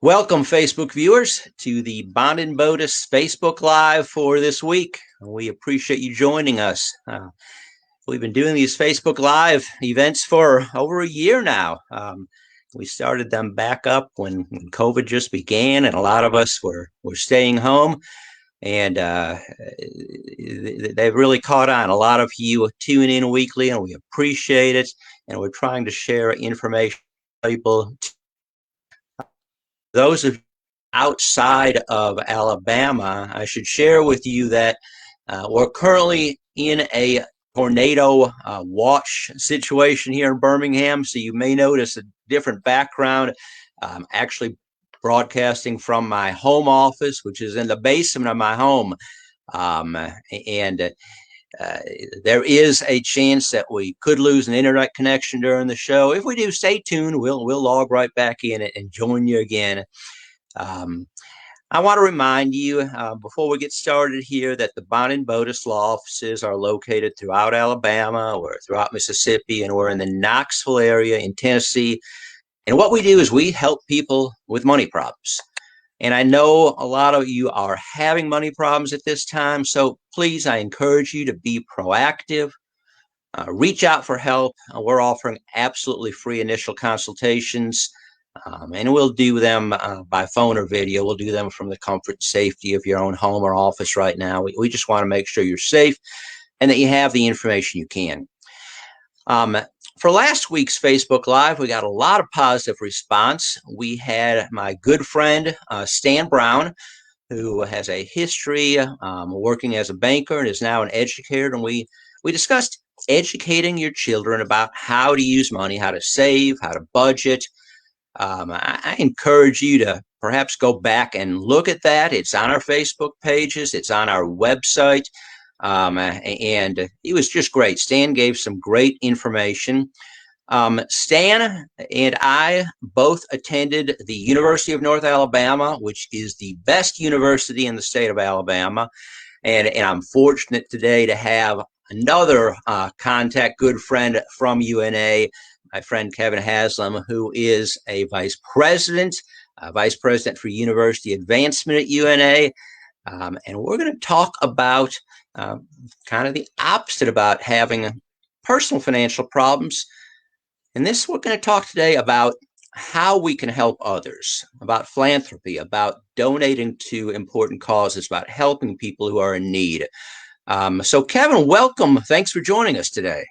Welcome, Facebook viewers, to the Bond and Botus Facebook Live for this week. We appreciate you joining us. We've been doing these Facebook Live events for over a year now. We started them back up when COVID just began, and a lot of us were staying home. And they've really caught on. A lot of you tune in weekly, and we appreciate it. And we're trying to share information with people. Those of outside of Alabama, I should share with you that we're currently in a tornado watch situation here in Birmingham. So you may notice a different background. Actually broadcasting from my home office, which is in the basement of my home. And there is a chance that we could lose an internet connection during the show. If we do, stay tuned. We'll log right back in and join you again. I want to remind you before we get started here that the Bond and Botus law offices are located throughout Alabama or throughout Mississippi, and we're in the Knoxville area in Tennessee. And what we do is we help people with money problems. And I know a lot of you are having money problems at this time. So please, I encourage you to be proactive. Reach out for help. We're offering absolutely free initial consultations. And we'll do them by phone or video. We'll do them from the comfort and safety of your own home or office right now. We just want to make sure you're safe and that you have the information you can. For last week's Facebook Live, we got a lot of positive response. We had my good friend, Stan Brown, who has a history working as a banker and is now an educator. And we discussed educating your children about how to use money, how to save, how to budget. I encourage you to perhaps go back and look at that. It's on our Facebook pages. It's on our website. And it was just great. Stan gave some great information. Stan and I both attended the University of North Alabama, which is the best university in the state of Alabama. And I'm fortunate today to have another contact, good friend from UNA, my friend Kevin Haslam, who is a vice president for university advancement at UNA. And we're going to talk about kind of the opposite about having personal financial problems. And this, we're going to talk today about how we can help others, about philanthropy, about donating to important causes, about helping people who are in need. So Kevin, welcome. Thanks for joining us today.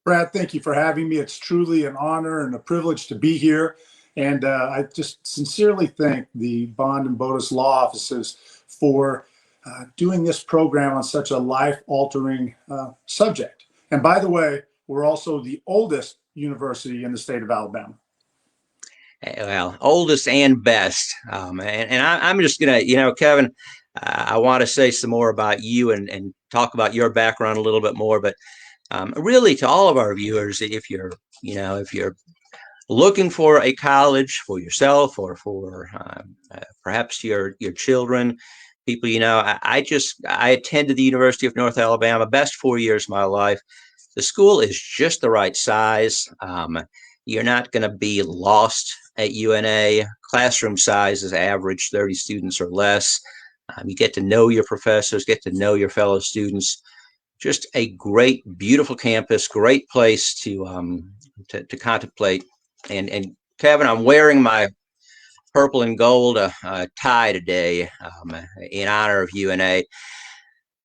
Brad, thank you for having me. It's truly an honor and a privilege to be here. And I just sincerely thank the Bond and Botus law offices for doing this program on such a life-altering subject. And by the way, we're also the oldest university in the state of Alabama. Well, oldest and best. And I'm just going to, Kevin, I want to say some more about you and talk about your background a little bit more. But really, to all of our viewers, if you're looking for a college for yourself or for perhaps your children, people, I attended the University of North Alabama, best 4 years of my life. The school is just the right size. You're not going to be lost at UNA. Classroom size is average 30 students or less. You get to know your professors, get to know your fellow students. Just a great, beautiful campus, great place to contemplate. And Kevin, I'm wearing my purple and gold tie today in honor of UNA.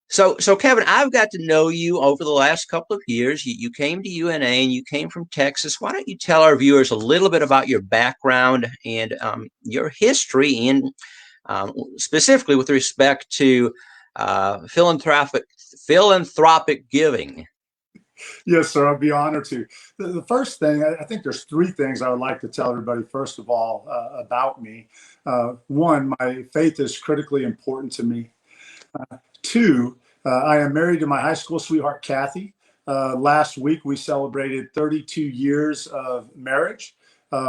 So Kevin, I've got to know you over the last couple of years. You came to UNA and you came from Texas. Why don't you tell our viewers a little bit about your background and your history in specifically with respect to philanthropic giving? Yes, sir. I'd be honored to. The first thing, I think there's three things I would like to tell everybody, first of all, about me. One, my faith is critically important to me. Two, I am married to my high school sweetheart, Kathy. Last week, we celebrated 32 years of marriage.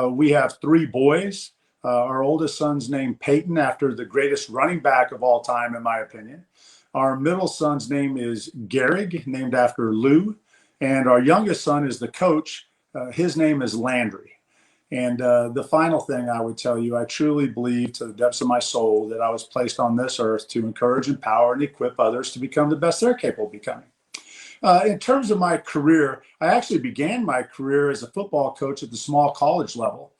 We have three boys. Our oldest son's named Peyton, after the greatest running back of all time, in my opinion. Our middle son's name is Gehrig, named after Lou. And our youngest son is the coach. His name is Landry. And the final thing I would tell you, I truly believe to the depths of my soul that I was placed on this earth to encourage, empower, and equip others to become the best they're capable of becoming. In terms of my career, I actually began my career as a football coach at the small college level.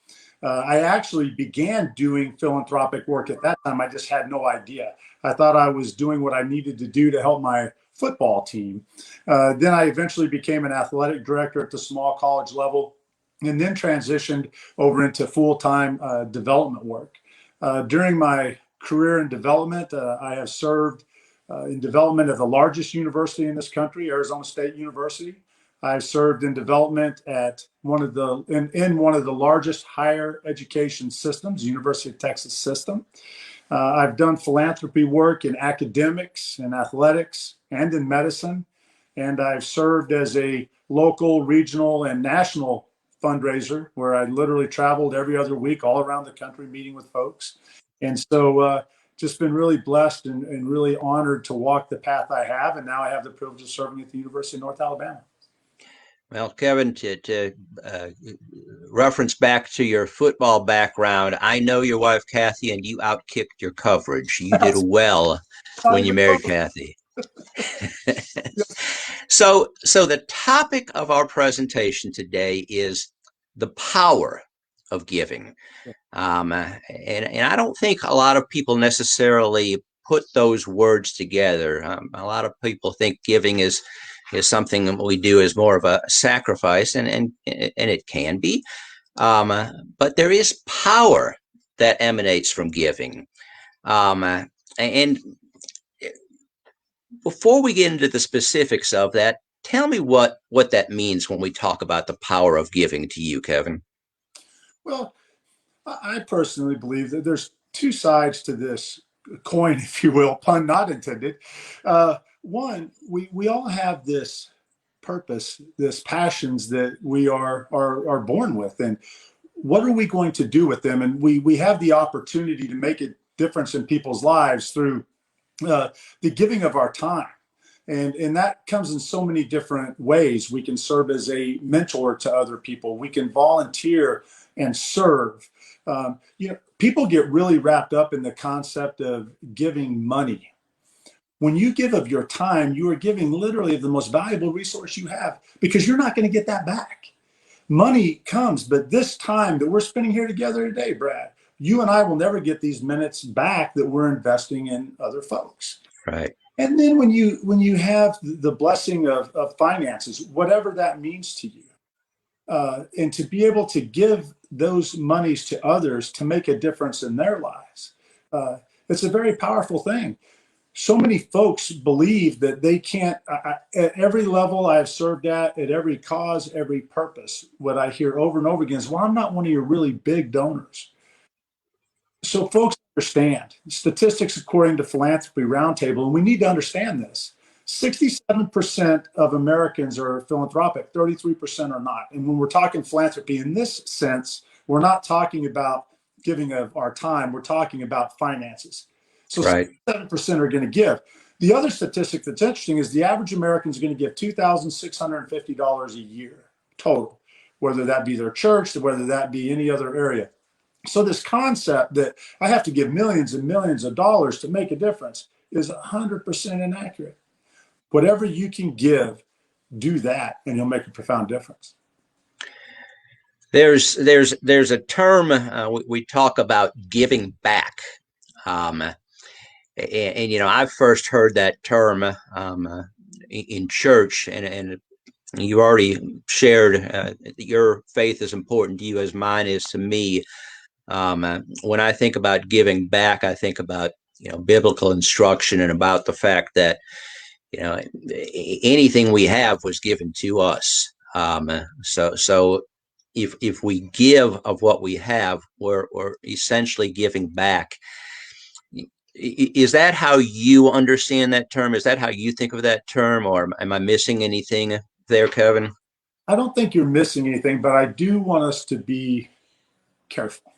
I actually began doing philanthropic work at that time. I just had no idea. I thought I was doing what I needed to do to help my football team. Then I eventually became an athletic director at the small college level and then transitioned over into full-time development work. During my career in development, I have served in development of the largest university in this country, Arizona State University. I've served in development at one of the in one of the largest higher education systems, University of Texas System. I've done philanthropy work in academics and athletics and in medicine, and I've served as a local, regional, and national fundraiser where I literally traveled every other week all around the country meeting with folks. And so just been really blessed and really honored to walk the path I have. And now I have the privilege of serving at the University of North Alabama. Well, Kevin, to reference back to your football background, I know your wife, Kathy, and you outkicked your coverage. You did well when you married Kathy. So the topic of our presentation today is the power of giving. And I don't think a lot of people necessarily put those words together. A lot of people think giving is something that we do as more of a sacrifice, and it can be. But there is power that emanates from giving. And before we get into the specifics of that, tell me what that means when we talk about the power of giving to you, Kevin. Well, I personally believe that there's two sides to this coin, if you will, pun not intended. One, we all have this purpose, this passions that we are born with, and what are we going to do with them? And we have the opportunity to make a difference in people's lives through the giving of our time. And that comes in so many different ways. We can serve as a mentor to other people. We can volunteer and serve. People get really wrapped up in the concept of giving money. When you give of your time, you are giving literally the most valuable resource you have, because you're not going to get that back. Money comes, but this time that we're spending here together today, Brad, you and I will never get these minutes back that we're investing in other folks. Right. And then when you have the blessing of finances, whatever that means to you, and to be able to give those monies to others to make a difference in their lives, it's a very powerful thing. So many folks believe that they can't. At every level I've served at every cause, every purpose, what I hear over and over again is, well, I'm not one of your really big donors. So folks understand statistics according to Philanthropy Roundtable, and we need to understand this. 67% of Americans are philanthropic, 33% are not. And when we're talking philanthropy in this sense, we're not talking about giving of our time, we're talking about finances. So right. 67% are going to give. The other statistic that's interesting is the average American is going to give $2,650 a year total, whether that be their church, whether that be any other area. So this concept that I have to give millions and millions of dollars to make a difference is 100% inaccurate. Whatever you can give, do that, and you'll make a profound difference. There's a term we talk about giving back, and I've first heard that term in church, and you already shared that your faith is important to you as mine is to me. When I think about giving back, I think about biblical instruction and about the fact that anything we have was given to us. So if we give of what we have, we're essentially giving back. Is that how you understand that term? Is that how you think of that term, or am I missing anything there, Kevin? I don't think you're missing anything, but I do want us to be careful.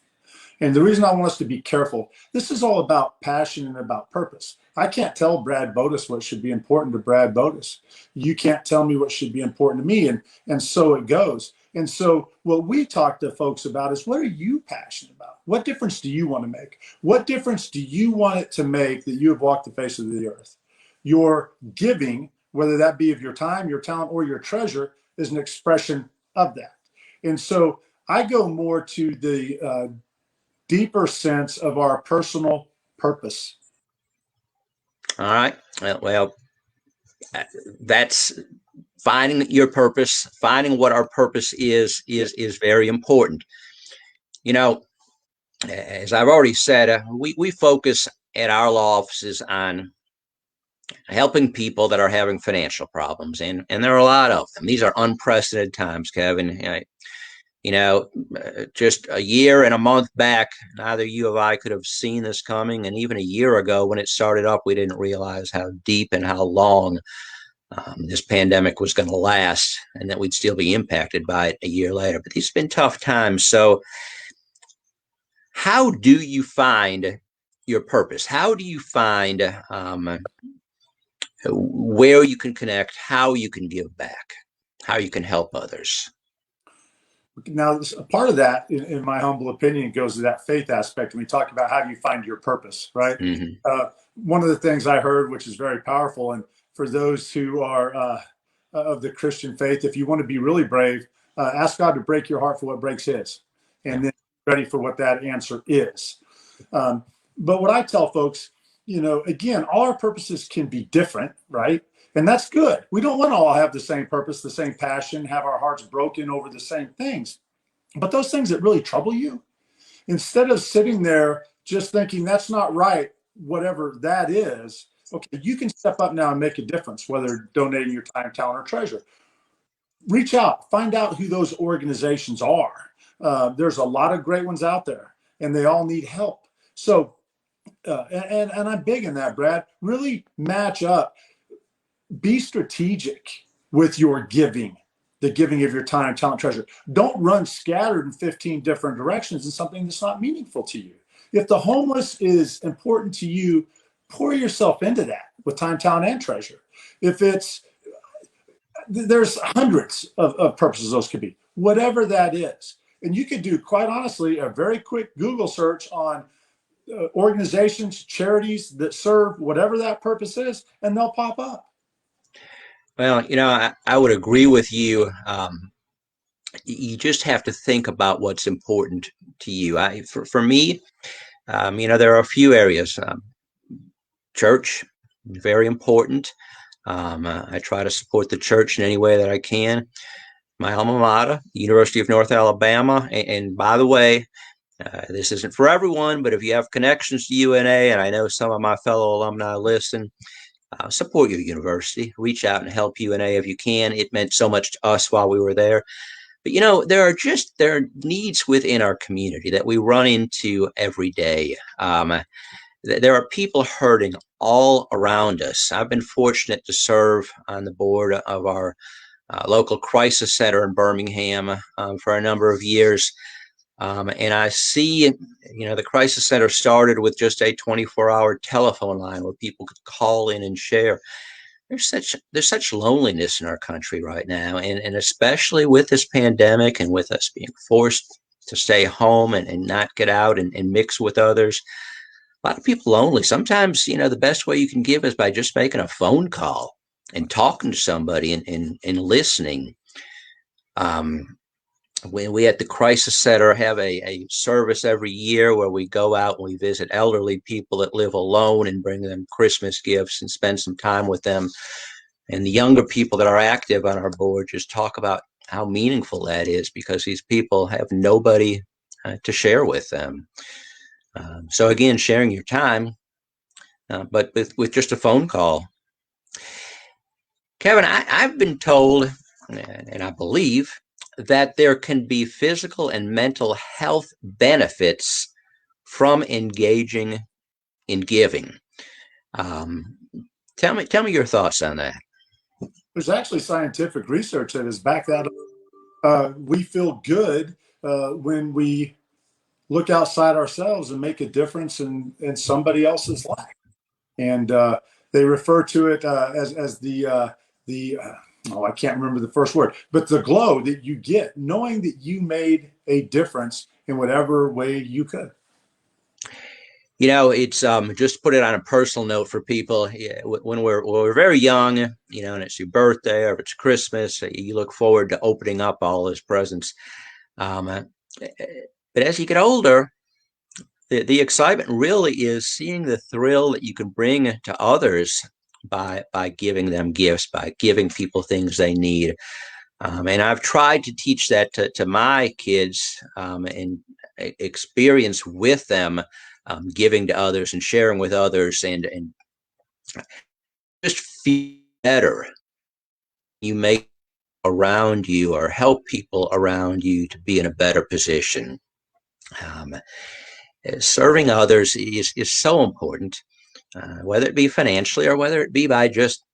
And the reason I want us to be careful, this is all about passion and about purpose. I can't tell Brad Bodas what should be important to Brad Bodas. You can't tell me what should be important to me. And so it goes. And so what we talk to folks about is, what are you passionate about? What difference do you want to make? What difference do you want it to make that you have walked the face of the earth? Your giving, whether that be of your time, your talent, or your treasure, is an expression of that. And so I go more to the deeper sense of our personal purpose. All right. Well, that's finding your purpose, finding what our purpose is very important. You know, as I've already said, we focus at our law offices on helping people that are having financial problems, and there are a lot of them. These are unprecedented times, Kevin. Just a year and a month back, neither you or I could have seen this coming. And even a year ago, when it started up, we didn't realize how deep and how long this pandemic was going to last, and that we'd still be impacted by it a year later. But these have been tough times. So how do you find your purpose? How do you find where you can connect, how you can give back, how you can help others? Now, a part of that, in my humble opinion, goes to that faith aspect. And we talk about, how do you find your purpose, right? Mm-hmm. One of the things I heard, which is very powerful, and for those who are of the Christian faith, if you want to be really brave, ask God to break your heart for what breaks his, and then ready for what that answer is. But what I tell folks, again, all our purposes can be different, right? And that's good. We don't want to all have the same purpose, the same passion, have our hearts broken over the same things. But those things that really trouble you, instead of sitting there just thinking that's not right, whatever that is, okay, you can step up now and make a difference, whether donating your time, talent, or treasure. Reach out, find out who those organizations are. There's a lot of great ones out there, and they all need help. So, and I'm big in that, Brad. Really match up. Be strategic with your giving, the giving of your time, talent, treasure. Don't run scattered in 15 different directions in something that's not meaningful to you. If the homeless is important to you, pour yourself into that with time, talent, and treasure. If there's hundreds of purposes those could be, whatever that is. And you could do, quite honestly, a very quick Google search on organizations, charities that serve whatever that purpose is, and they'll pop up. Well, I would agree with you. You just have to think about what's important to you. For me, there are a few areas. Church, very important. I try to support the church in any way that I can. My alma mater, University of North Alabama. And by the way, this isn't for everyone, but if you have connections to UNA, and I know some of my fellow alumni listen, support your university. Reach out and help UNA if you can. It meant so much to us while we were there. But there are needs within our community that we run into every day. There are people hurting all around us. I've been fortunate to serve on the board of our local crisis center in Birmingham for a number of years. And I see, the crisis center started with just a 24-hour telephone line where people could call in and share. There's such loneliness in our country right now, and especially with this pandemic and with us being forced to stay home and not get out and mix with others. A lot of people lonely. Sometimes, the best way you can give is by just making a phone call and talking to somebody and listening. When we at the Crisis Center have a service every year where we go out and we visit elderly people that live alone and bring them Christmas gifts and spend some time with them. And the younger people that are active on our board just talk about how meaningful that is, because these people have nobody to share with them. So again, sharing your time, but with just a phone call. Kevin, I've been told, and I believe, that there can be physical and mental health benefits from engaging in giving. Tell me your thoughts on that. There's actually scientific research that has backed that up. We feel good when we look outside ourselves and make a difference in somebody else's life. And they refer to it as the oh, I can't remember the first word, but the glow that you get knowing that you made a difference in whatever way you could. It's just put it on a personal note for people. Yeah, when we're very young, and it's your birthday or it's Christmas, you look forward to opening up all those presents. Um, uh, but as you get older, the excitement really is seeing the thrill that you can bring to others by giving them gifts, by giving people things they need. And I've tried to teach that to my kids, and experience with them, giving to others and sharing with others, and just feel better. You make around you or help people around you to be in a better position. Um, Serving others is so important, whether it be financially or whether it be by just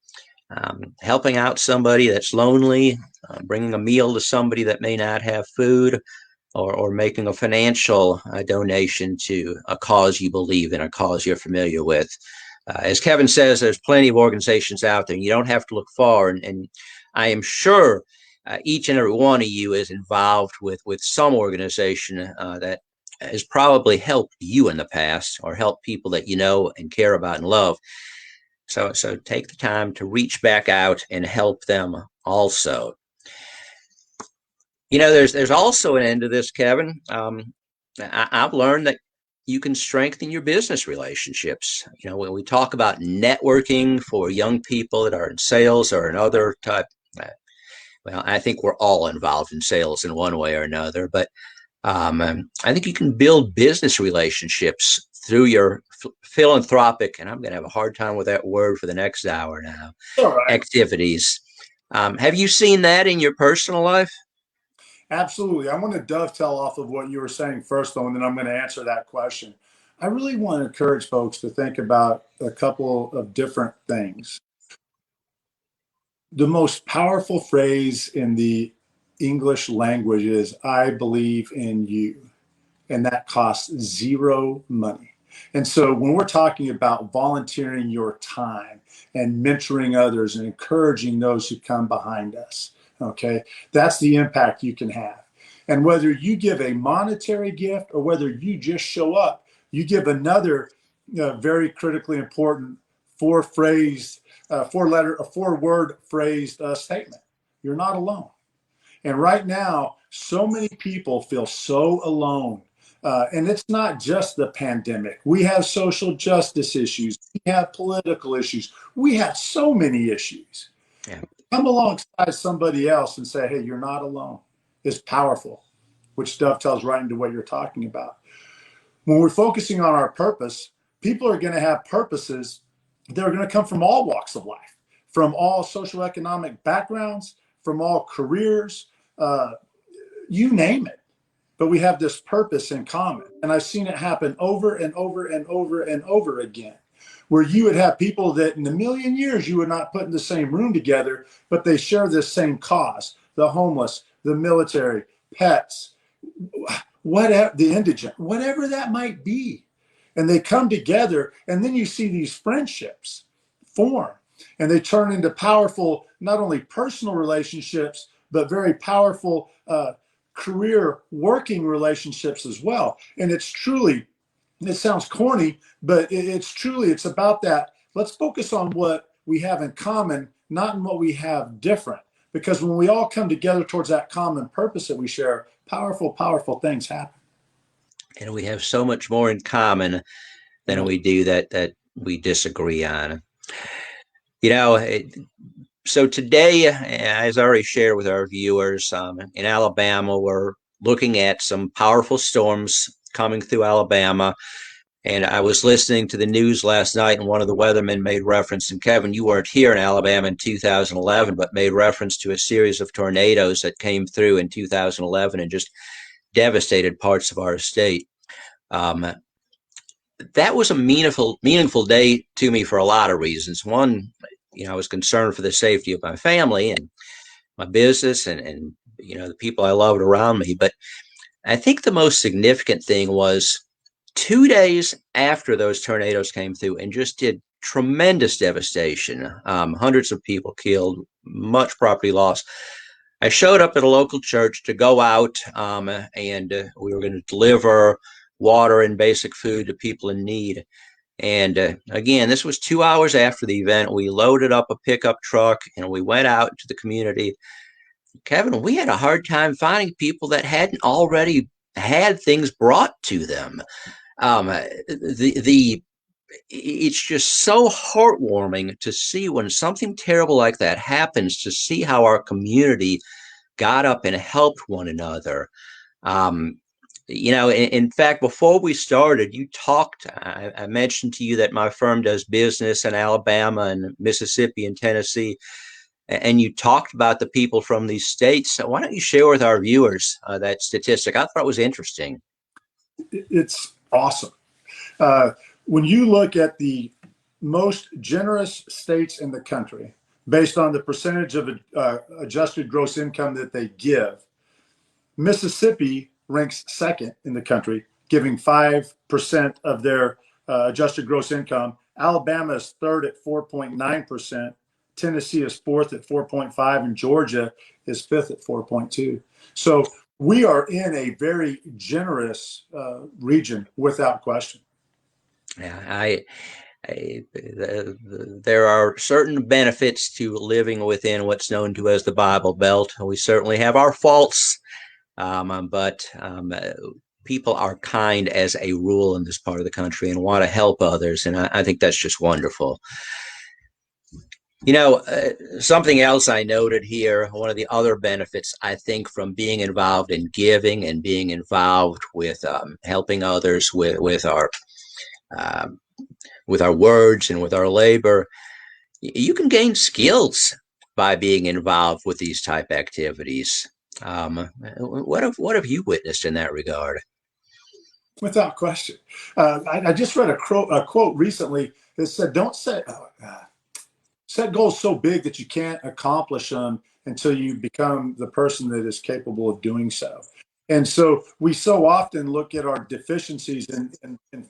helping out somebody that's lonely, bringing a meal to somebody that may not have food, or making a financial donation to a cause you believe in, a cause you're familiar with. As Kevin says, there's plenty of organizations out there. And you don't have to look far. And I am sure each and every one of you is involved with some organization that has probably helped you in the past or helped people that you know and care about and love. So take the time to reach back out and help them also. There's also an end to this, Kevin. I've learned that you can strengthen your business relationships. When we talk about networking for young people that are in sales or in other type, well, I think we're all involved in sales in one way or another, but I think you can build business relationships through your philanthropic, and I'm going to have a hard time with that word for the next hour now, All right. activities. Have you seen that in your personal life? Absolutely. I want to dovetail off of what you were saying first, though, and then I'm going to answer that question. I really want to encourage folks to think about a couple of different things. The most powerful phrase in the English language is, I believe in you. And that costs zero money. And so when we're talking about volunteering your time and mentoring others and encouraging those who come behind us, okay, that's the impact you can have. And whether you give a monetary gift or whether you just show up, you give another very critically important four-word phrased statement. You're not alone. And right now, so many people feel so alone. And it's not just the pandemic. We have social justice issues. We have political issues. We have so many issues. Yeah. Come alongside somebody else and say, hey, you're not alone. It's powerful, which dovetails right into what you're talking about. When we're focusing on our purpose, people are going to have purposes that are going to come from all walks of life, from all socioeconomic backgrounds, from all careers, you name it. But we have this purpose in common. And I've seen it happen over and over and over and over again, where you would have people that in a million years you would not put in the same room together, but they share this same cause: the homeless, the military, pets, whatever, the indigent, whatever that might be. And they come together, and then you see these friendships form, and they turn into powerful, not only personal relationships, but very powerful career working relationships as well. And it's truly, it sounds corny, but it's about that. Let's focus on what we have in common, not in what we have different. Because when we all come together towards that common purpose that we share, powerful, powerful things happen. And we have so much more in common than we do that we disagree on. So today, as I already shared with our viewers, in Alabama, we're looking at some powerful storms coming through Alabama. And I was listening to the news last night, and one of the weathermen made reference, and Kevin, you weren't here in Alabama in 2011, but made reference to a series of tornadoes that came through in 2011 and just devastated parts of our state. That was a meaningful day to me for a lot of reasons. One, I was concerned for the safety of my family and my business and the people I loved around me. But I think the most significant thing was 2 days after those tornadoes came through and just did tremendous devastation, hundreds of people killed, much property loss. I showed up at a local church to go out, and we were going to deliver water and basic food to people in need. And again, this was 2 hours after the event. We loaded up a pickup truck and we went out to the community. Kevin, we had a hard time finding people that hadn't already had things brought to them. The it's just so heartwarming to see when something terrible like that happens, to see how our community got up and helped one another. Um, in fact, before we started, you talked, I mentioned to you that my firm does business in Alabama and Mississippi and Tennessee, and you talked about the people from these states. So why don't you share with our viewers that statistic? I thought it was interesting. It's awesome. When you look at the most generous states in the country, based on the percentage of adjusted gross income that they give, Mississippi ranks second in the country, giving 5% of their adjusted gross income. Alabama is third at 4.9%. Tennessee is fourth at 4.5%, and Georgia is fifth at 4.2%. So we are in a very generous region, without question. Yeah, there are certain benefits to living within what's known to as the Bible Belt. We certainly have our faults, but people are kind as a rule in this part of the country and want to help others, and I think that's just wonderful. Something else I noted here, one of the other benefits, I think, from being involved in giving and being involved with helping others with our words and with our labor, you can gain skills by being involved with these type activities. What have you witnessed in that regard? Without question. I just read a quote recently that said, don't set goals so big that you can't accomplish them until you become the person that is capable of doing so. And so we so often look at our deficiencies and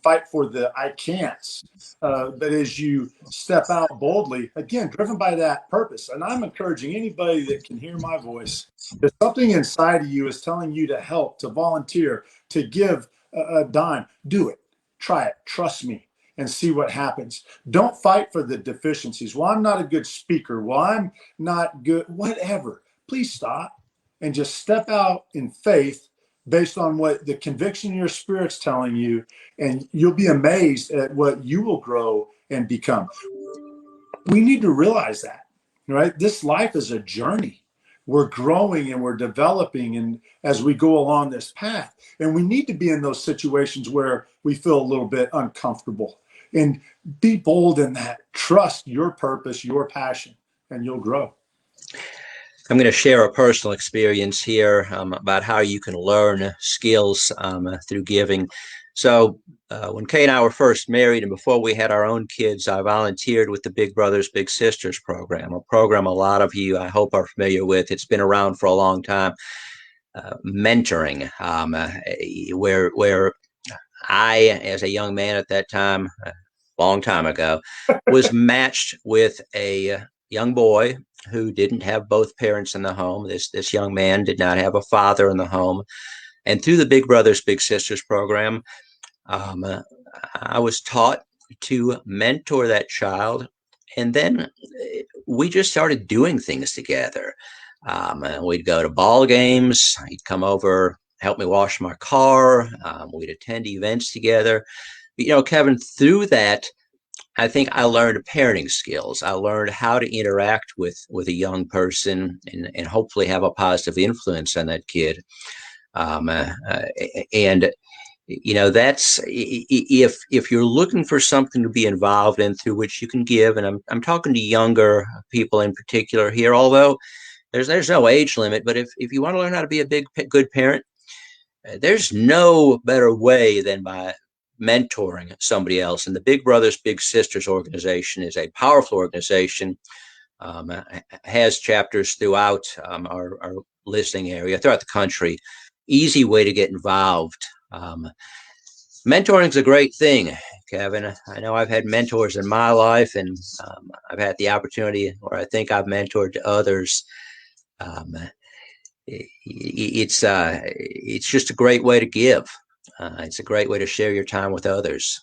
fight for the I can'ts. But as you step out boldly, again, driven by that purpose, and I'm encouraging anybody that can hear my voice, if something inside of you is telling you to help, to volunteer, to give a dime, do it. Try it. Trust me. And see what happens. Don't fight for the deficiencies. Well, I'm not a good speaker. Well, I'm not good, whatever. Please stop and just step out in faith based on what the conviction in your spirit's telling you, and you'll be amazed at what you will grow and become. We need to realize that, right? This life is a journey. We're growing and we're developing, and as we go along this path, and we need to be in those situations where we feel a little bit uncomfortable, and be bold in that. Trust your purpose, your passion, and you'll grow. I'm going to share a personal experience here about how you can learn skills through giving. So when Kay and I were first married and before we had our own kids, I volunteered with the Big Brothers Big Sisters program, a program a lot of you, I hope, are familiar with. It's been around for a long time. Mentoring, where I, as a young man at that time, a long time ago, was matched with a young boy who didn't have both parents in the home. This young man did not have a father in the home. And through the Big Brothers Big Sisters program, I was taught to mentor that child. And then we just started doing things together. We'd go to ball games. He'd come over, help me wash my car. We'd attend events together. But, Kevin, through that, I think I learned parenting skills. I learned how to interact with a young person and hopefully have a positive influence on that kid. And that's if you're looking for something to be involved in through which you can give, and I'm talking to younger people in particular here, although there's no age limit, but if you want to learn how to be a good parent, there's no better way than by mentoring somebody else. And the Big Brothers Big Sisters organization is a powerful organization, has chapters throughout our listening area, throughout the country. Easy way to get involved. Mentoring is a great thing, Kevin. I know I've had mentors in my life, and I've had the opportunity, or I think I've mentored others. Um, it's just a great way to give. It's a great way to share your time with others.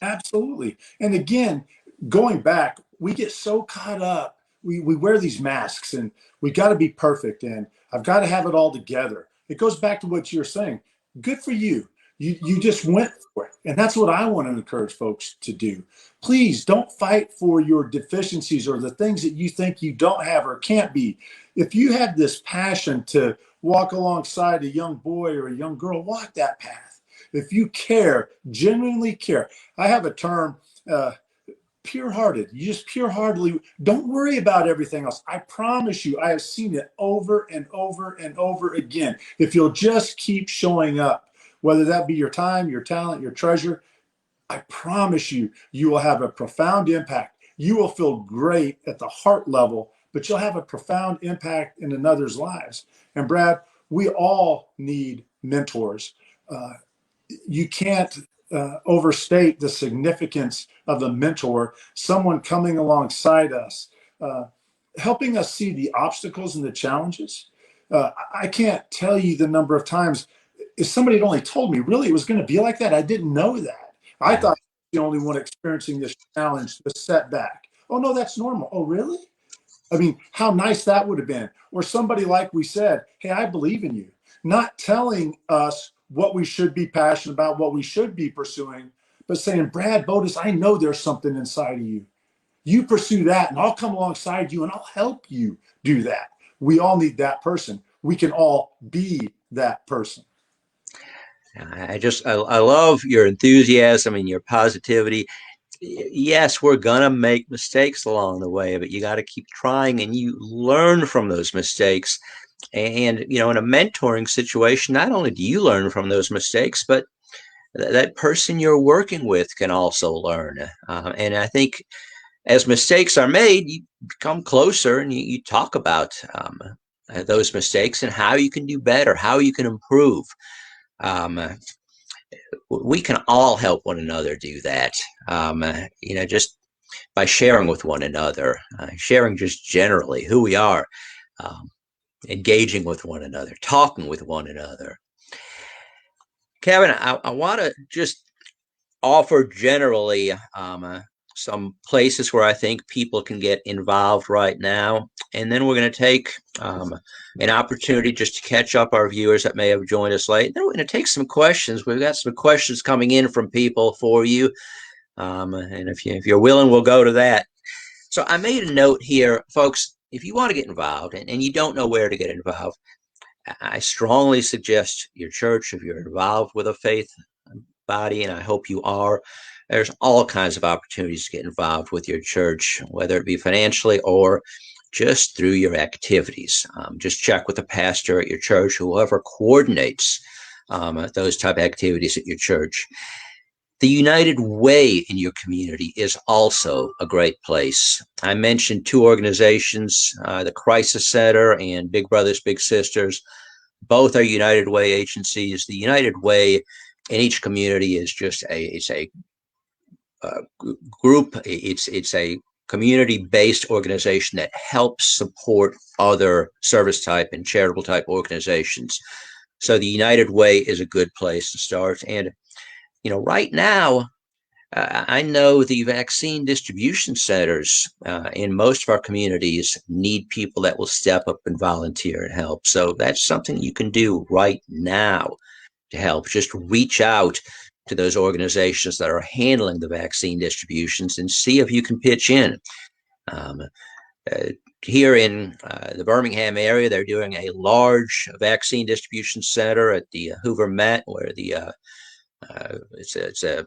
Absolutely. And again, going back, we get so caught up. We wear these masks and we got to be perfect and I've got to have it all together. It goes back to what you're saying. Good for you. You just went for it. And that's what I want to encourage folks to do. Please don't fight for your deficiencies or the things that you think you don't have or can't be. If you have this passion to walk alongside a young boy or a young girl, walk that path. If you care, genuinely care. I have a term, pure hearted. You just pure heartedly don't worry about everything else. I promise you, I have seen it over and over and over again. If you'll just keep showing up, whether that be your time, your talent, your treasure, I promise you, you will have a profound impact. You will feel great at the heart level, but you'll have a profound impact in another's lives. And Brad, we all need mentors. You can't overstate the significance of a mentor, someone coming alongside us, uh, helping us see the obstacles and the challenges. I can't tell you the number of times if somebody had only told me, really, it was going to be like that. I didn't know that. I Yeah. thought I was the only one experiencing this challenge, this setback. Oh, no, that's normal. Oh, really? I mean, how nice that would have been. Or somebody like we said, hey, I believe in you. Not telling us what we should be passionate about, what we should be pursuing, but saying, Brad Bodis, I know there's something inside of you. You pursue that, and I'll come alongside you and I'll help you do that. We all need that person. We can all be that person. I love your enthusiasm and your positivity. Yes, we're gonna make mistakes along the way, but you got to keep trying and you learn from those mistakes. And in a mentoring situation, not only do you learn from those mistakes, but that person you're working with can also learn. And I think as mistakes are made, you become closer and you talk about those mistakes and how you can do better, how you can improve. Um, we can all help one another do that. Just by sharing with one another, sharing just generally who we are, um, engaging with one another, talking with one another. Kevin, I want to just offer generally some places where I think people can get involved right now. And then we're going to take an opportunity just to catch up our viewers that may have joined us late. Then we're going to take some questions. We've got some questions coming in from people for you. And if you're willing, we'll go to that. So I made a note here, folks, if you want to get involved and you don't know where to get involved, I strongly suggest your church, if you're involved with a faith body, and I hope you are, there's all kinds of opportunities to get involved with your church, whether it be financially or just through your activities. Just check with the pastor at your church, whoever coordinates those type of activities at your church. The United Way in your community is also a great place. I mentioned two organizations, the Crisis Center and Big Brothers Big Sisters. Both are United Way agencies. The United Way in each community is just a group. It's a community-based organization that helps support other service type and charitable type organizations. So the United Way is a good place to start. And right now, I know the vaccine distribution centers in most of our communities need people that will step up and volunteer and help. So that's something you can do right now to help. Just reach out to those organizations that are handling the vaccine distributions and see if you can pitch in. Here in the Birmingham area, they're doing a large vaccine distribution center at the Hoover Met, where it's a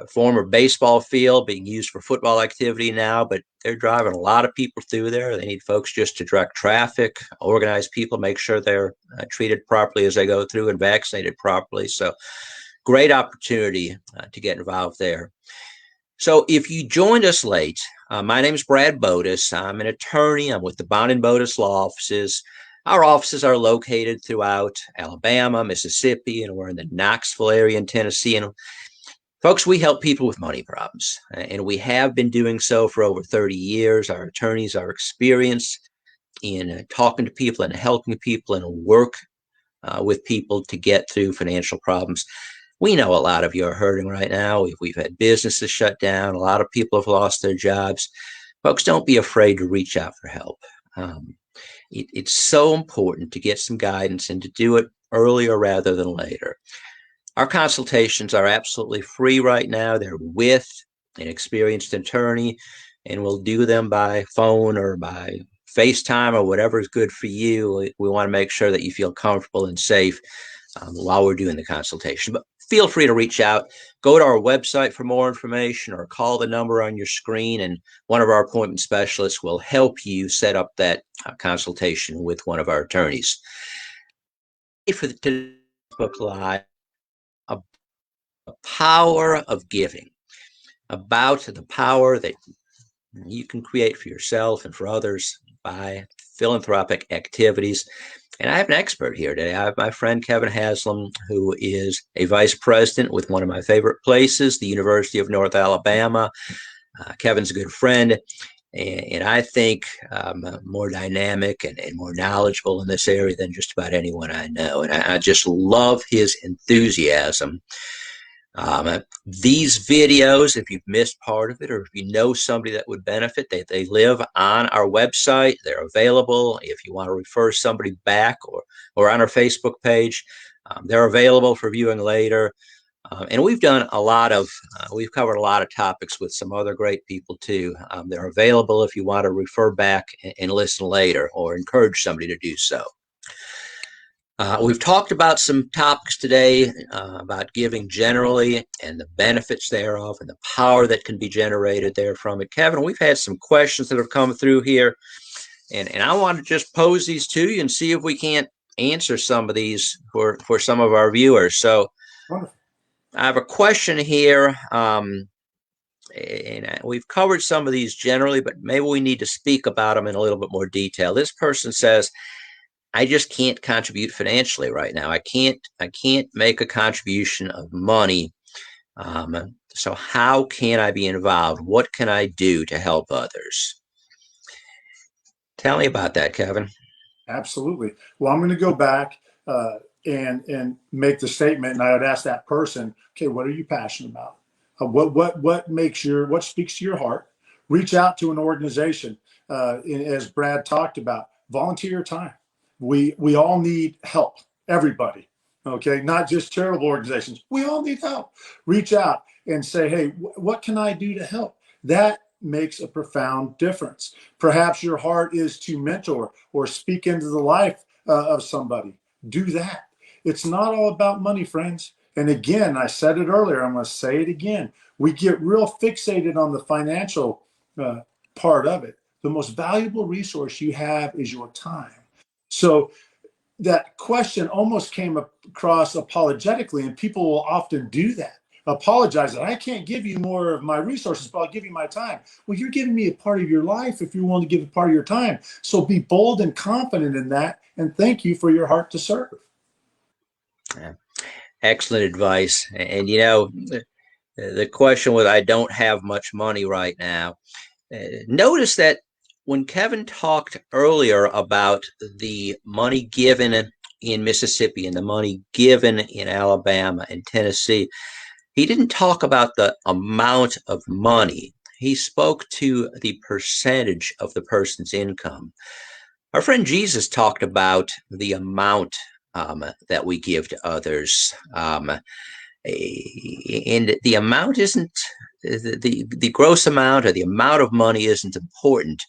former baseball field being used for football activity now, but they're driving a lot of people through there. They need folks just to direct traffic, organize people, make sure they're treated properly as they go through and vaccinated properly. So great opportunity to get involved there. So if you joined us late, my name is Brad Bodis. I'm an attorney. I'm with the Bond and Bodis law offices. Our offices are located throughout Alabama, Mississippi, and we're in the Knoxville area in Tennessee. And Folks, we help people with money problems, and we have been doing so for over 30 years. Our attorneys are experienced in talking to people and helping people and work with people to get through financial problems. We know a lot of you are hurting right now. We've had businesses shut down. A lot of people have lost their jobs. Folks, don't be afraid to reach out for help. It's so important to get some guidance and to do it earlier rather than later. Our consultations are absolutely free right now. They're with an experienced attorney, and we'll do them by phone or by FaceTime or whatever is good for you. We want to make sure that you feel comfortable and safe while we're doing the consultation. But feel free to reach out. Go to our website for more information or call the number on your screen, and one of our appointment specialists will help you set up that consultation with one of our attorneys. For the Facebook Live, the power of giving, about the power that you can create for yourself and for others by philanthropic activities. And I have an expert here today. I have my friend Kevin Haslam, who is a vice president with one of my favorite places, the University of North Alabama. Kevin's a good friend, and I think more dynamic and more knowledgeable in this area than just about anyone I know. And I just love his enthusiasm. These videos, if you've missed part of it, or if you know somebody that would benefit, they live on our website. They're available. If you want to refer somebody back or on our Facebook page, they're available for viewing later. And we've done a lot of, we've covered a lot of topics with some other great people too. They're available if you want to refer back and listen later or encourage somebody to do so. We've talked about some topics today about giving generally and the benefits thereof and the power that can be generated there from it. Kevin, we've had some questions that have come through here, and I want to just pose these to you and see if we can't answer some of these for some of our viewers. So Wonderful. I have a question here, and we've covered some of these generally, but maybe we need to speak about them in a little bit more detail. This person says, I just can't contribute financially right now. I can't make a contribution of money. So how can I be involved? What can I do to help others? Tell me about that, Kevin. Absolutely. Well, I'm going to go back and make the statement, and I would ask that person, okay, what are you passionate about? What speaks to your heart? Reach out to an organization, as Brad talked about. Volunteer your time. We all need help. Everybody. Okay, not just charitable organizations. We all need help. Reach out and say, hey, what can I do to help? That makes a profound difference. Perhaps your heart is to mentor or speak into the life of somebody. Do that. It's not all about money, friends. And again, I said it earlier, I'm going to say it again. We get real fixated on the financial part of it. The most valuable resource you have is your time. So that question almost came across apologetically, and people will often do that. Apologize that I can't give you more of my resources, but I'll give you my time. Well, you're giving me a part of your life if you're willing to give a part of your time. So be bold and confident in that, and thank you for your heart to serve. Yeah. Excellent advice. And you know, the question was, I don't have much money right now. Notice that when Kevin talked earlier about the money given in Mississippi and the money given in Alabama and Tennessee, he didn't talk about the amount of money. He spoke to the percentage of the person's income. Our friend Jesus talked about the amount that we give to others. And the amount isn't, the gross amount or the amount of money isn't important.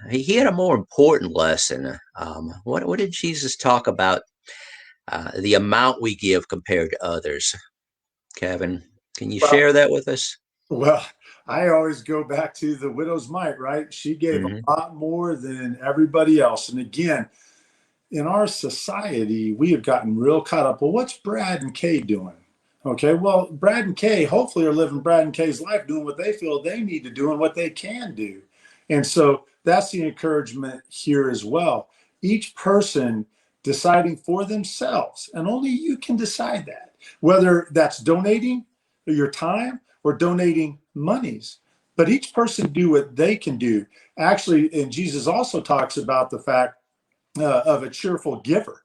He had a more important lesson. What did Jesus talk about? The amount we give compared to others. Kevin, can you share that with us? Well, I always go back to the widow's mite, right? She gave a lot more than everybody else. And again, in our society, we have gotten real caught up. Well, what's Brad and Kay doing? Okay, well, Brad and Kay hopefully are living Brad and Kay's life, doing what they feel they need to do and what they can do. And so that's the encouragement here as well. Each person deciding for themselves, and only you can decide that, whether that's donating your time, or donating monies. But each person do what they can do. Actually, and Jesus also talks about the fact of a cheerful giver.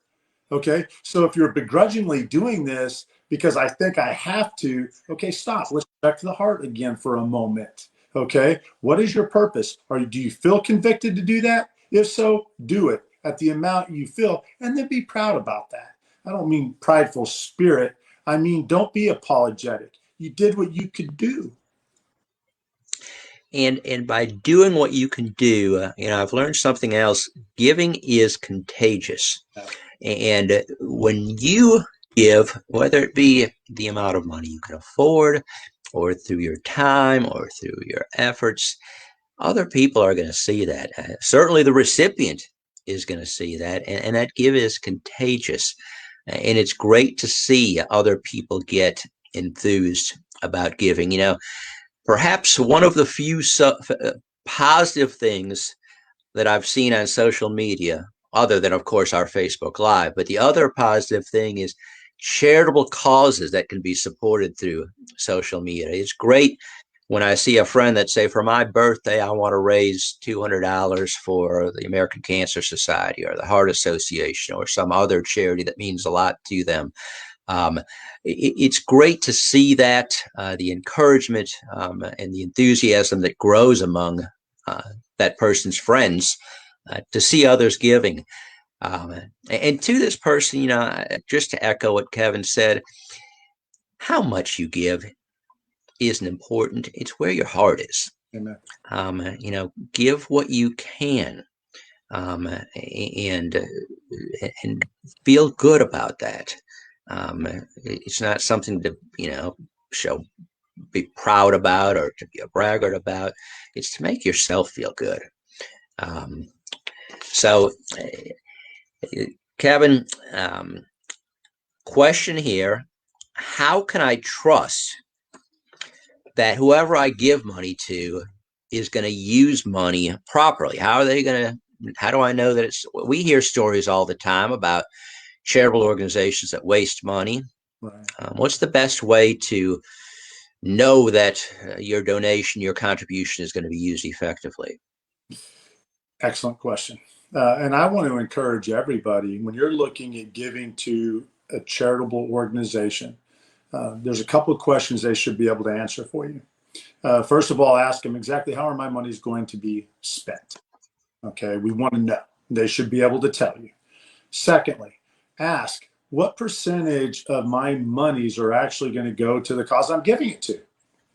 Okay. So if you're begrudgingly doing this because I think I have to, okay, stop. Let's go back to the heart again for a moment. Okay. What is your purpose? Do you feel convicted to do that? If so, do it at the amount you feel, and then be proud about that. I don't mean prideful spirit. I mean, don't be apologetic. You did what you could do. And by doing what you can do, I've learned something else. Giving is contagious. And when you give, whether it be the amount of money you can afford, or through your time, or through your efforts, other people are going to see that. Certainly the recipient is going to see that, and that give is contagious. And it's great to see other people get enthused about giving. Perhaps one of the few positive things that I've seen on social media, other than, of course, our Facebook Live, but the other positive thing is charitable causes that can be supported through social media. It's great when I see a friend that say, for my birthday, I want to raise $200 for the American Cancer Society or the Heart Association or some other charity that means a lot to them. It's great to see that, the encouragement and the enthusiasm that grows among that person's friends to see others giving. And to this person, just to echo what Kevin said, how much you give isn't important. It's where your heart is. Amen. Give what you can, and feel good about that. It's not something to, be proud about or to be a braggart about. It's to make yourself feel good. So, Kevin, question here: how can I trust that whoever I give money to is going to use money properly? How are they going to? How do I know that it's? We hear stories all the time about charitable organizations that waste money. Right. What's the best way to know that your donation, your contribution is going to be used effectively? Excellent question. And I want to encourage everybody, when you're looking at giving to a charitable organization, there's a couple of questions they should be able to answer for you. First of all, ask them exactly how are my monies going to be spent? Okay, we want to know. They should be able to tell you. Secondly, ask what percentage of my monies are actually going to go to the cause I'm giving it to.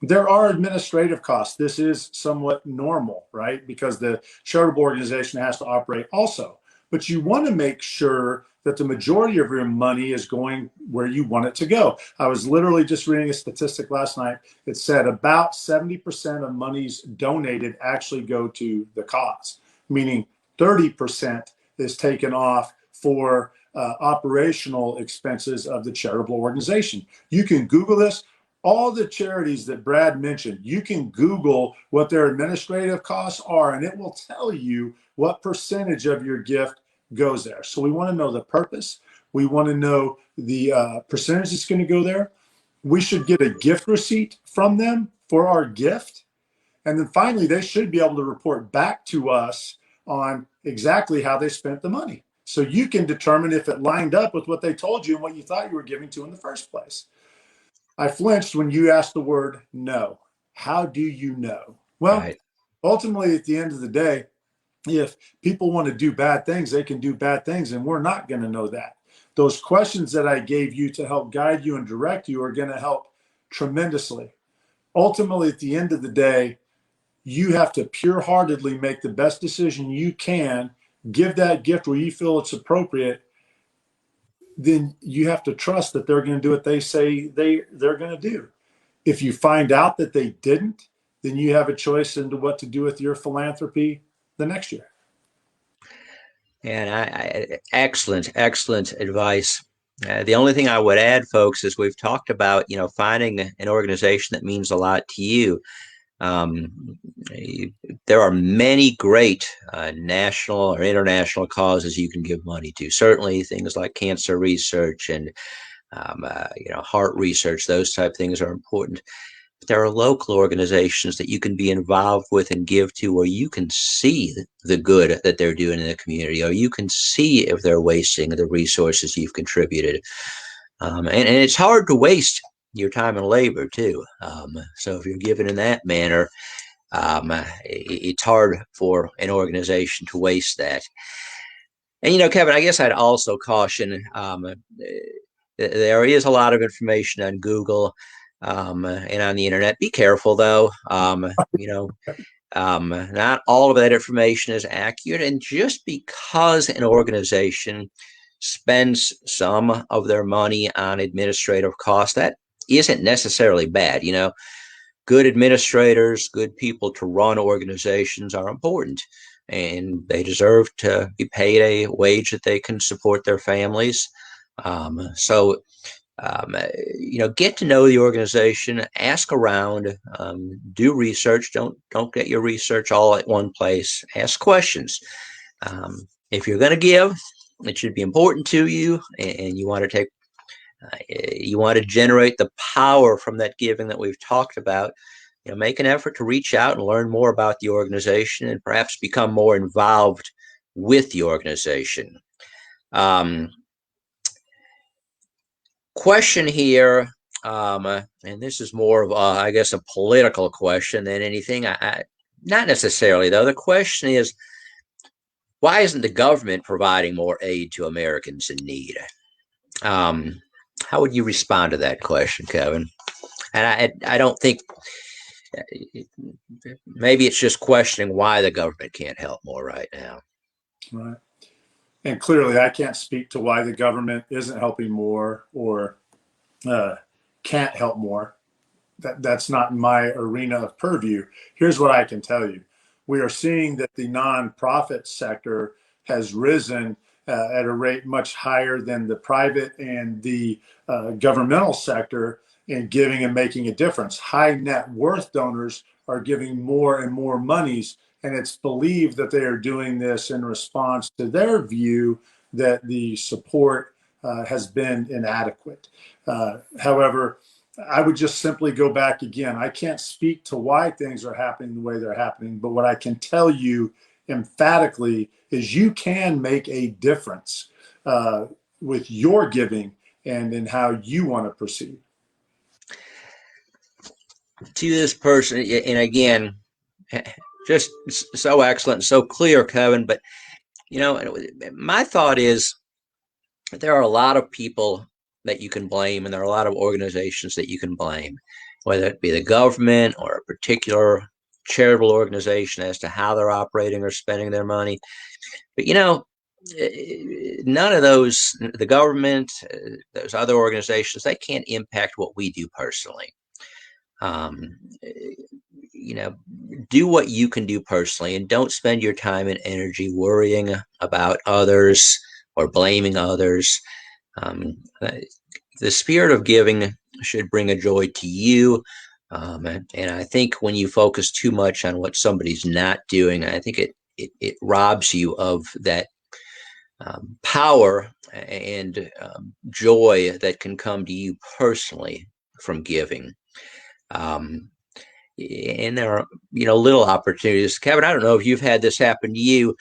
There are administrative costs. This is somewhat normal, right? Because the charitable organization has to operate also. But you want to make sure that the majority of your money is going where you want it to go. I was literally just reading a statistic last night. It said about 70% of monies donated actually go to the cause, meaning 30% is taken off for operational expenses of the charitable organization. You can Google this. All the charities that Brad mentioned, you can Google what their administrative costs are, and it will tell you what percentage of your gift goes there. So we want to know the purpose. We want to know the percentage that's going to go there. We should get a gift receipt from them for our gift. And then finally, they should be able to report back to us on exactly how they spent the money. So you can determine if it lined up with what they told you and what you thought you were giving to in the first place. I flinched when you asked the word know. How do you know? Well, right. Ultimately, at the end of the day, if people want to do bad things, they can do bad things, and we're not going to know that. Those questions that I gave you to help guide you and direct you are going to help tremendously. Ultimately, at the end of the day, you have to pure-heartedly make the best decision you can, give that gift where you feel it's appropriate. Then you have to trust that they're going to do what they say they're going to do. If you find out that they didn't, then you have a choice into what to do with your philanthropy the next year. And excellent advice. The only thing I would add, folks, is we've talked about, finding an organization that means a lot to you. There are many great national or international causes you can give money to. Certainly things like cancer research and heart research, those type of things are important. But there are local organizations that you can be involved with and give to, where you can see the good that they're doing in the community, or you can see if they're wasting the resources you've contributed. And it's hard to waste your time and labor too. So if you're given in that manner, it's hard for an organization to waste that. And Kevin, I guess I'd also caution, there is a lot of information on Google and on the internet. Be careful, though. Not all of that information is accurate. And just because an organization spends some of their money on administrative costs, that isn't necessarily bad. Good administrators, good people to run organizations are important, and they deserve to be paid a wage that they can support their families. So get to know the organization, ask around, do research. Don't get your research all at one place. Ask questions. If you're going to give, it should be important to you, and you want to generate the power from that giving that we've talked about. Make an effort to reach out and learn more about the organization, and perhaps become more involved with the organization. Question here, and this is more of, I guess, a political question than anything. Not necessarily, though. The question is, why isn't the government providing more aid to Americans in need? How would you respond to that question, Kevin? And I don't think, maybe it's just questioning why the government can't help more right now. Right. And clearly, I can't speak to why the government isn't helping more or can't help more. That's not my arena of purview. Here's what I can tell you. We are seeing that the nonprofit sector has risen at a rate much higher than the private and the governmental sector in giving and making a difference. High net worth donors are giving more and more monies, and it's believed that they are doing this in response to their view that the support has been inadequate. However, I would just simply go back again. I can't speak to why things are happening the way they're happening, but what I can tell you emphatically is you can make a difference with your giving and in how you want to proceed. To this person, and again, just so excellent, so clear, Kevin. But my thought is, there are a lot of people that you can blame, and there are a lot of organizations that you can blame, whether it be the government or a particular charitable organization, as to how they're operating or spending their money. But none of those, the government, those other organizations, they can't impact what we do personally. Do what you can do personally, and don't spend your time and energy worrying about others or blaming others. The spirit of giving should bring a joy to you. And I think when you focus too much on what somebody's not doing, I think it robs you of that power and joy that can come to you personally from giving. And there are, little opportunities. Kevin, I don't know if you've had this happen to you.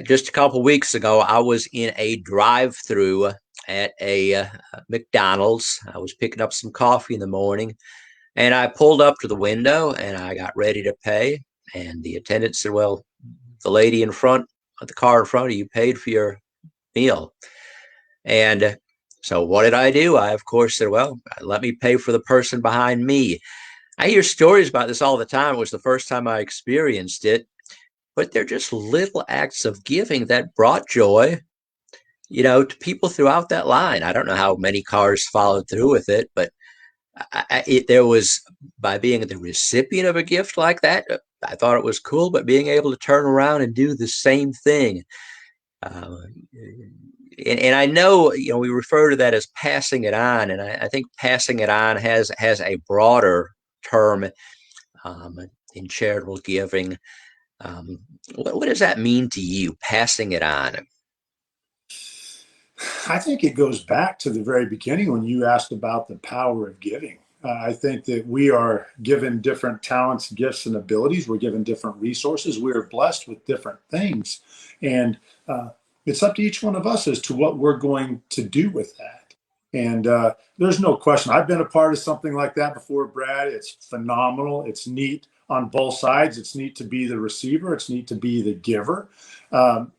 Just a couple of weeks ago, I was in a drive-through at a McDonald's. I was picking up some coffee in the morning, and I pulled up to the window and I got ready to pay. And the attendant said, "Well, the lady in front of the car in front of you paid for your meal." And so what did I do? I, of course, said, "Well, let me pay for the person behind me." I hear stories about this all the time. It was the first time I experienced it, but they're just little acts of giving that brought joy, to people throughout that line. I don't know how many cars followed through with it, but there was, by being the recipient of a gift like that, I thought it was cool, but being able to turn around and do the same thing. And I know, we refer to that as passing it on, and I think passing it on has a broader term in charitable giving. What does that mean to you, passing it on? I think it goes back to the very beginning when you asked about the power of giving. I think that we are given different talents, gifts, and abilities. We're given different resources. We are blessed with different things. And it's up to each one of us as to what we're going to do with that. And there's no question. I've been a part of something like that before, Brad. It's phenomenal. It's neat on both sides. It's neat to be the receiver, it's neat to be the giver. Um,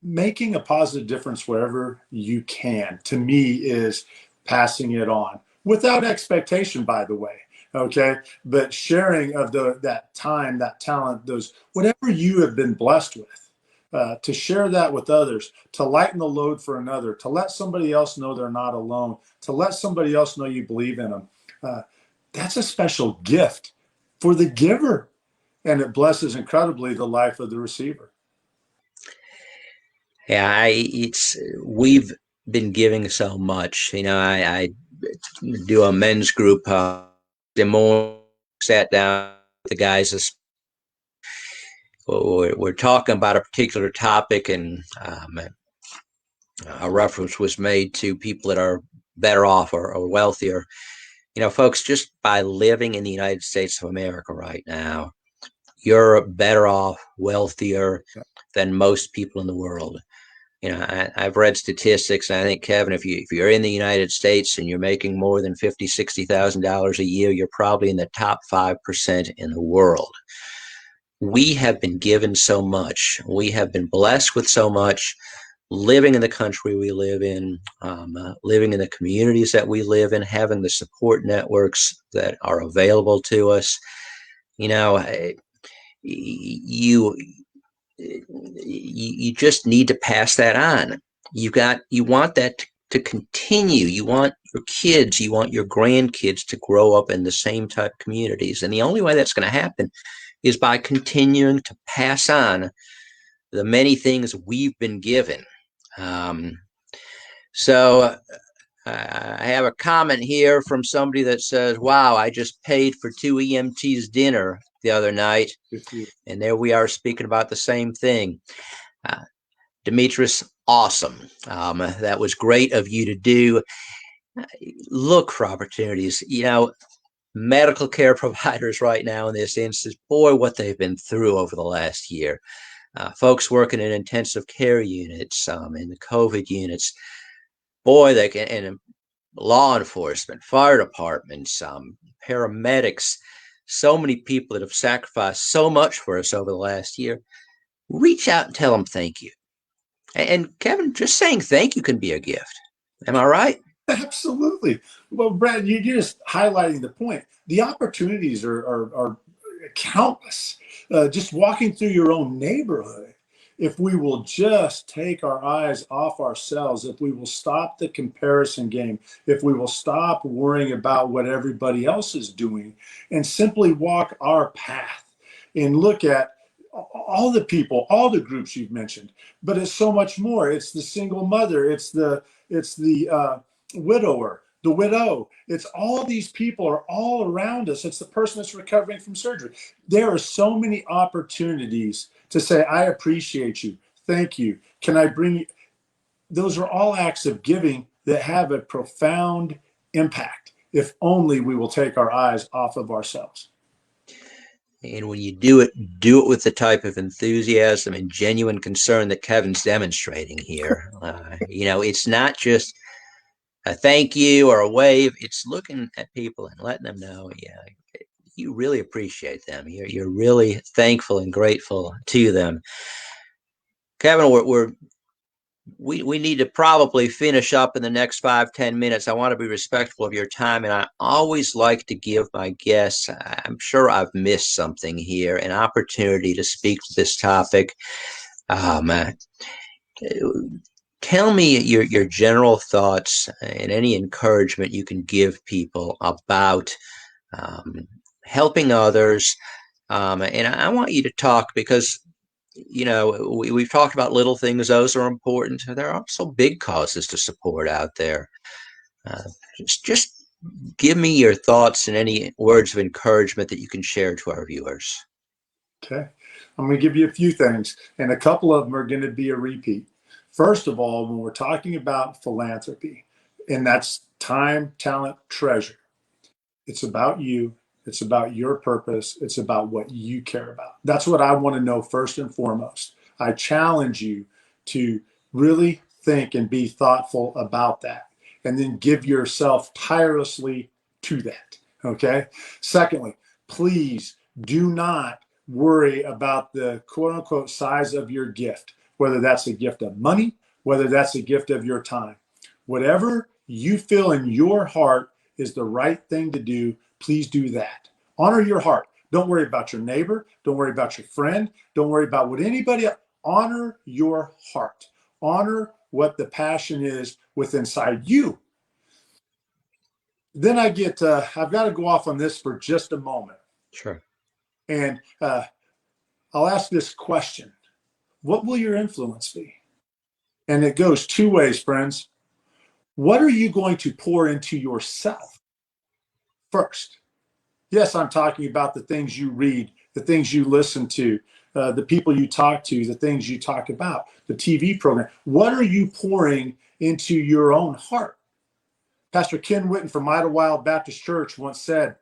Making a positive difference wherever you can, to me, is passing it on without expectation, by the way. Okay. But sharing of that time, that talent, those, whatever you have been blessed with, to share that with others, to lighten the load for another, to let somebody else know they're not alone, to let somebody else know you believe in them. Uh, that's a special gift for the giver. And it blesses incredibly the life of the receiver. Yeah, it's we've been giving so much. I do a men's group. The more sat down with the guys, we're talking about a particular topic, and a reference was made to people that are better off or wealthier. Folks, just by living in the United States of America right now, you're better off, wealthier than most people in the world. I've read statistics, and I think, Kevin, if you're in the United States and you're making more than $50,000-$60,000 a year, you're probably in the top 5% in the world. We have been given so much. We have been blessed with so much, living in the country we live in, living in the communities that we live in, having the support networks that are available to us. You know, you you just need to pass that on. You want that to continue. You want your kids, you want your grandkids to grow up in the same type communities. And the only way that's going to happen is by continuing to pass on the many things we've been given. Um, so I have a comment here from somebody that says, wow, I just paid for 2 EMTs dinner the other night. And there we are speaking about the same thing. Demetrius, awesome. That was great of you to do. Look for opportunities. Medical care providers right now in this instance, boy, what they've been through over the last year. Folks working in intensive care units, in the COVID units, boy, they can, and law enforcement, fire departments, paramedics, so many people that have sacrificed so much for us over the last year. Reach out and tell them thank you. And Kevin, just saying thank you can be a gift. Am I right? Absolutely. Well, Brad, you're just highlighting the point. The opportunities are countless. Just walking through your own neighborhood, if we will just take our eyes off ourselves, if we will stop the comparison game, if we will stop worrying about what everybody else is doing and simply walk our path and look at all the people, all the groups you've mentioned, but it's so much more. It's the single mother, it's the widower, the widow. It's all these people are all around us. It's the person that's recovering from surgery. There are so many opportunities to say, I appreciate you. Thank you. Can I bring you? Those are all acts of giving that have a profound impact if only we will take our eyes off of ourselves. And when you do it with the type of enthusiasm and genuine concern that Kevin's demonstrating here. It's not just a thank you or a wave. It's looking at people and letting them know, yeah, you really appreciate them. You're really thankful and grateful to them. Kevin, we need to probably finish up in the next 5-10 minutes. I want to be respectful of your time, and I always like to give my guests, I'm sure I've missed something here, an opportunity to speak to this topic. Tell me your general thoughts and any encouragement you can give people about helping others. And I want you to talk because we've talked about little things; those are important. There are also big causes to support out there. Uh, just give me your thoughts and any words of encouragement that you can share to our viewers. Okay. I'm going to give you a few things, and a couple of them are going to be a repeat. First of all, when we're talking about philanthropy, and that's time, talent, treasure, it's about you. It's about your purpose. It's about what you care about. That's what I want to know first and foremost. I challenge you to really think and be thoughtful about that, and then give yourself tirelessly to that. Okay. Secondly, please do not worry about the quote unquote size of your gift, whether that's a gift of money, whether that's a gift of your time. Whatever you feel in your heart is the right thing to do, please do that. Honor your heart. Don't worry about your neighbor. Don't worry about your friend. Don't worry about what anybody else. Honor your heart. Honor what the passion is within inside you. Then I've got to go off on this for just a moment. Sure. And I'll ask this question. What will your influence be? And it goes two ways, friends. What are you going to pour into yourself first? Yes, I'm talking about the things you read, the things you listen to, the people you talk to, the things you talk about, the TV program. What are you pouring into your own heart? Pastor Ken Whitten from Idlewild Baptist Church once said,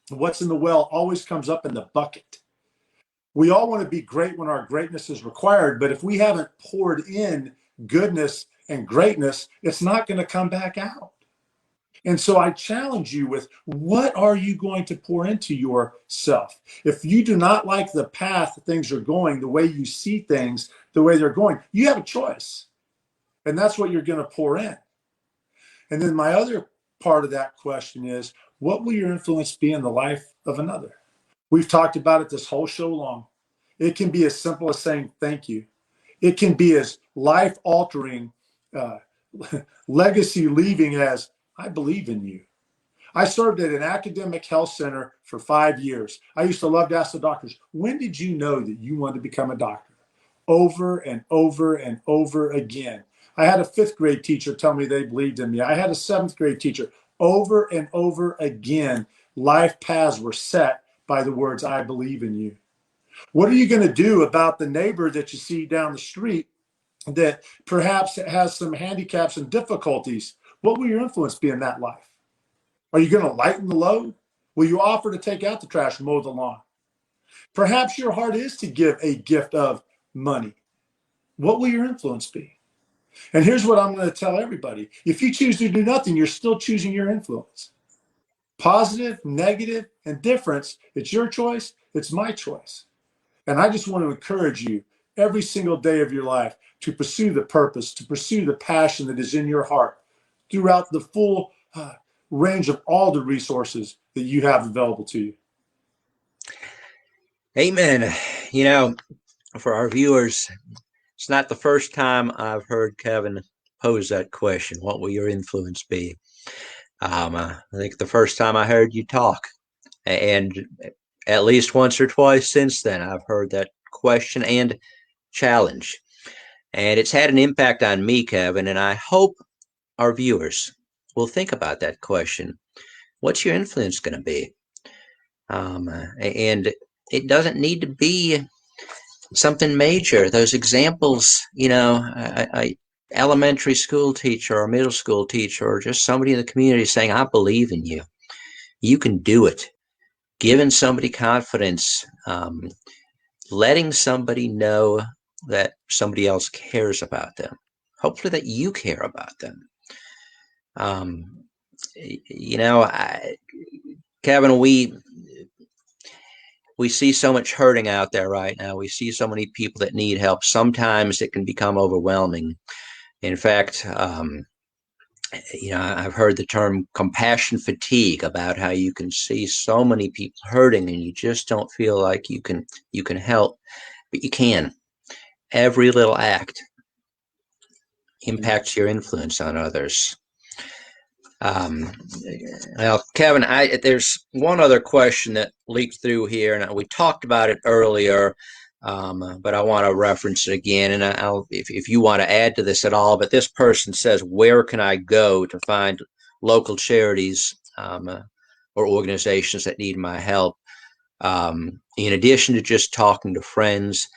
"What's in the well always comes up in the bucket." We all want to be great when our greatness is required, but if we haven't poured in goodness and greatness, it's not going to come back out. And so I challenge you with, what are you going to pour into yourself? If you do not like the path things are going, the way you see things, the way they're going, you have a choice. And that's what you're going to pour in. And then my other part of that question is, what will your influence be in the life of another? We've talked about it this whole show long. It can be as simple as saying thank you. It can be as life altering, legacy leaving as, I believe in you. I served at an academic health center for 5 years. I used to love to ask the doctors, when did you know that you wanted to become a doctor? Over and over and over again. I had a 5th grade teacher tell me they believed in me. I had a 7th grade teacher. Over and over again, life paths were set by the words, I believe in you. What are you going to do about the neighbor that you see down the street that perhaps has some handicaps and difficulties? What will your influence be in that life? Are you going to lighten the load? Will you offer to take out the trash and mow the lawn? Perhaps your heart is to give a gift of money. What will your influence be? And here's what I'm going to tell everybody. If you choose to do nothing, you're still choosing your influence. Positive, negative, and difference, it's your choice, it's my choice. And I just want to encourage you every single day of your life to pursue the purpose, to pursue the passion that is in your heart throughout the full range of all the resources that you have available to you. Amen. You know, for our viewers, it's not the first time I've heard Kevin pose that question. What will your influence be? I think the first time I heard you talk, and at least once or twice since then, I've heard that question and challenge. And it's had an impact on me, Kevin, and I hope our viewers will think about that question. What's your influence going to be? And it doesn't need to be something major. Those examples, you know, a elementary school teacher or a middle school teacher or just somebody in the community saying, I believe in you. You can do it. Giving somebody confidence, letting somebody know that somebody else cares about them. Hopefully that you care about them. You know, Kevin, we see so much hurting out there right now. We see so many people that need help. Sometimes it can become overwhelming. In fact, you know, I've heard the term compassion fatigue about how you can see so many people hurting and you just don't feel like you can help, but you can. Every little act impacts your influence on others. Well, Kevin, there's one other question that leaked through here, and we talked about it earlier, but I want to reference it again. And if you want to add to this at all, but this person says, where can I go to find local charities or organizations that need my help? In addition to just talking to friends,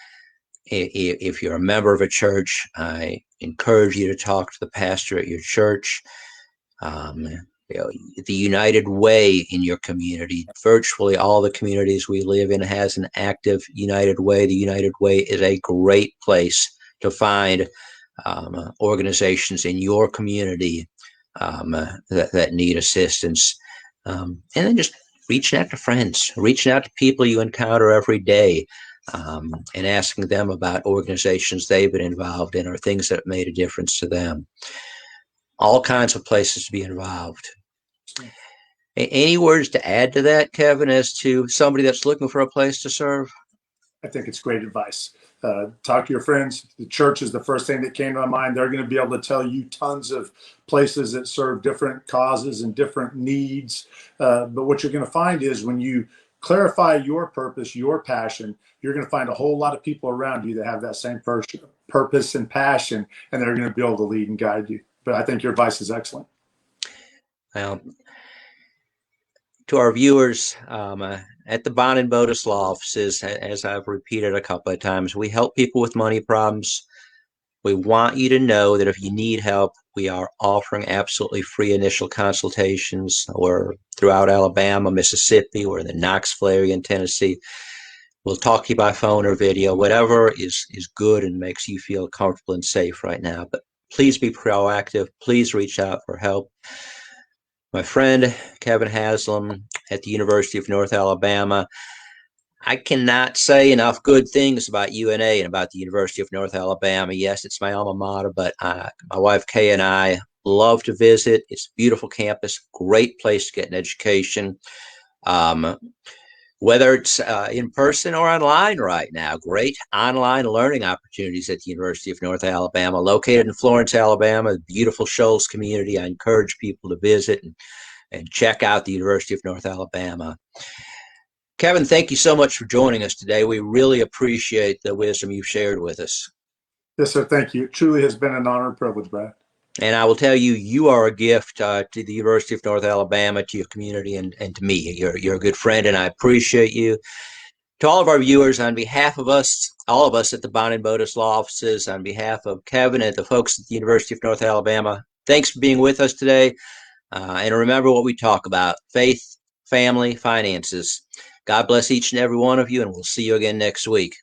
If you're a member of a church, I encourage you to talk to the pastor at your church. Um, the United Way in your community. Virtually all the communities we live in has an active United Way. The United Way is a great place to find organizations in your community that need assistance. And then just reaching out to friends, reaching out to people you encounter every day, and asking them about organizations they've been involved in or things that made a difference to them. All kinds of places to be involved. Any words to add to that, Kevin, as to somebody that's looking for a place to serve? I think it's great advice. Talk to your friends. The church is the first thing that came to my mind. They're going to be able to tell you tons of places that serve different causes and different needs. But what you're going to find is when you clarify your purpose, your passion, you're going to find a whole lot of people around you that have that same purpose and passion, and they're going to be able to lead and guide you. But I think your advice is excellent. Well, to our viewers, at the Bond and Botus Law offices, as I've repeated a couple of times, we help people with money problems. We want you to know that if you need help, we are offering absolutely free initial consultations. We're throughout Alabama, Mississippi, we're in the Knoxville area in Tennessee. We'll talk to you by phone or video, whatever is good and makes you feel comfortable and safe right now. But please be proactive. Please reach out for help. My friend, Kevin Haslam at the University of North Alabama. I cannot say enough good things about UNA and about the University of North Alabama. Yes, it's my alma mater, but my wife Kay and I love to visit. It's a beautiful campus, great place to get an education. Whether it's in person or online right now, great online learning opportunities at the University of North Alabama, located in Florence, Alabama, beautiful Shoals community. I encourage people to visit and check out the University of North Alabama. Kevin, thank you so much for joining us today. We really appreciate the wisdom you've shared with us. Yes, sir. Thank you. It truly has been an honor and privilege, Brad. And I will tell you, you are a gift to the University of North Alabama, to your community, and to me. You're a good friend, and I appreciate you. To all of our viewers, on behalf of us, all of us at the Bond and Botus Law offices, on behalf of Kevin and the folks at the University of North Alabama, thanks for being with us today. And remember what we talk about: faith, family, finances. God bless each and every one of you, and we'll see you again next week.